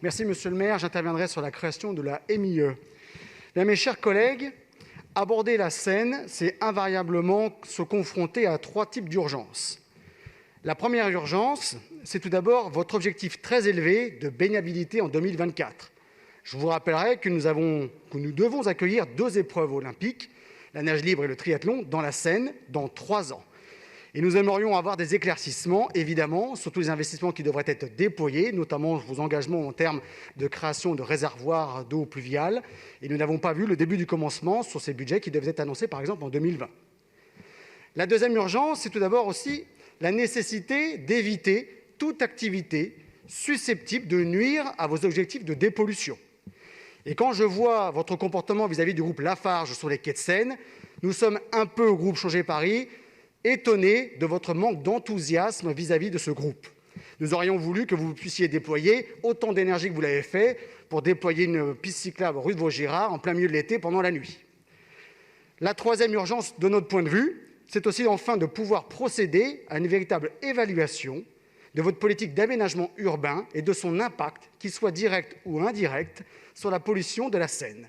Merci, monsieur le maire. J'interviendrai sur la création de la MIE. Bien, mes chers collègues, aborder la Seine, c'est invariablement se confronter à 3 types d'urgences. La première urgence, c'est tout d'abord votre objectif très élevé de baignabilité en 2024. Je vous rappellerai que nous devons accueillir 2 épreuves olympiques, la nage libre et le triathlon, dans la Seine dans 3 ans. Et nous aimerions avoir des éclaircissements, évidemment, sur tous les investissements qui devraient être déployés, notamment vos engagements en termes de création de réservoirs d'eau pluviale. Et nous n'avons pas vu le début du commencement sur ces budgets qui devaient être annoncés, par exemple, en 2020. La deuxième urgence, c'est tout d'abord aussi la nécessité d'éviter toute activité susceptible de nuire à vos objectifs de dépollution. Et quand je vois votre comportement vis-à-vis du groupe Lafarge sur les quais de Seine, nous sommes un peu, au groupe Changer Paris, étonnés de votre manque d'enthousiasme vis-à-vis de ce groupe. Nous aurions voulu que vous puissiez déployer autant d'énergie que vous l'avez fait pour déployer une piste cyclable rue de Vaugirard en plein milieu de l'été pendant la nuit. La troisième urgence, de notre point de vue, c'est aussi enfin de pouvoir procéder à une véritable évaluation de votre politique d'aménagement urbain et de son impact, qu'il soit direct ou indirect, sur la pollution de la Seine.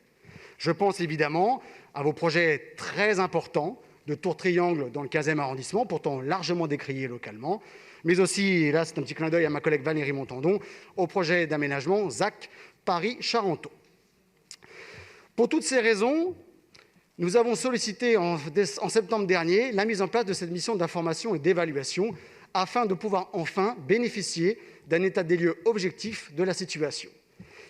Je pense évidemment à vos projets très importants de tour triangle dans le 15e arrondissement, pourtant largement décrié localement, mais aussi, et là c'est un petit clin d'œil à ma collègue Valérie Montandon, au projet d'aménagement ZAC Paris-Charenton. Pour toutes ces raisons, nous avons sollicité en septembre dernier la mise en place de cette mission d'information et d'évaluation afin de pouvoir enfin bénéficier d'un état des lieux objectif de la situation.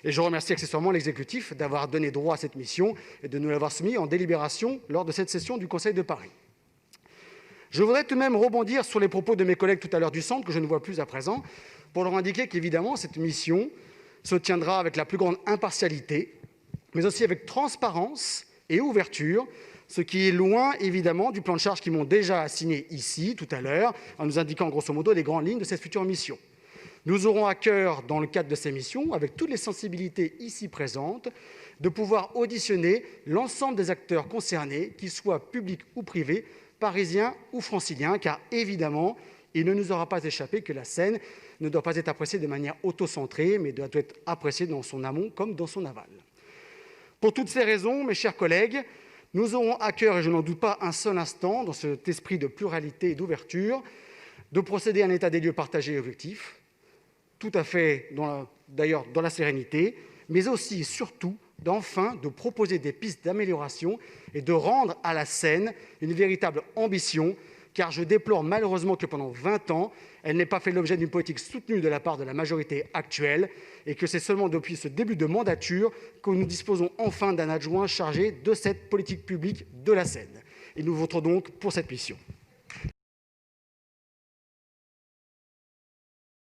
Et je remercie accessoirement l'exécutif d'avoir donné droit à cette mission et de nous l'avoir soumis en délibération lors de cette session du Conseil de Paris. Je voudrais tout de même rebondir sur les propos de mes collègues tout à l'heure du centre, que je ne vois plus à présent, pour leur indiquer qu'évidemment, cette mission se tiendra avec la plus grande impartialité, mais aussi avec transparence et ouverture, ce qui est loin, évidemment, du plan de charge qu'ils m'ont déjà assigné ici, tout à l'heure, en nous indiquant grosso modo les grandes lignes de cette future mission. Nous aurons à cœur, dans le cadre de ces missions, avec toutes les sensibilités ici présentes, de pouvoir auditionner l'ensemble des acteurs concernés, qu'ils soient publics ou privés, parisiens ou franciliens, car évidemment, il ne nous aura pas échappé que la Seine ne doit pas être appréciée de manière autocentrée, mais doit être appréciée dans son amont comme dans son aval. Pour toutes ces raisons, mes chers collègues, nous aurons à cœur, et je n'en doute pas un seul instant, dans cet esprit de pluralité et d'ouverture, de procéder à un état des lieux partagé et objectif, tout à fait, d'ailleurs, dans la sérénité, mais aussi et surtout, de proposer des pistes d'amélioration et de rendre à la Seine une véritable ambition, car je déplore malheureusement que pendant 20 ans, elle n'ait pas fait l'objet d'une politique soutenue de la part de la majorité actuelle, et que c'est seulement depuis ce début de mandature que nous disposons enfin d'un adjoint chargé de cette politique publique de la Seine. Et nous voterons donc pour cette mission.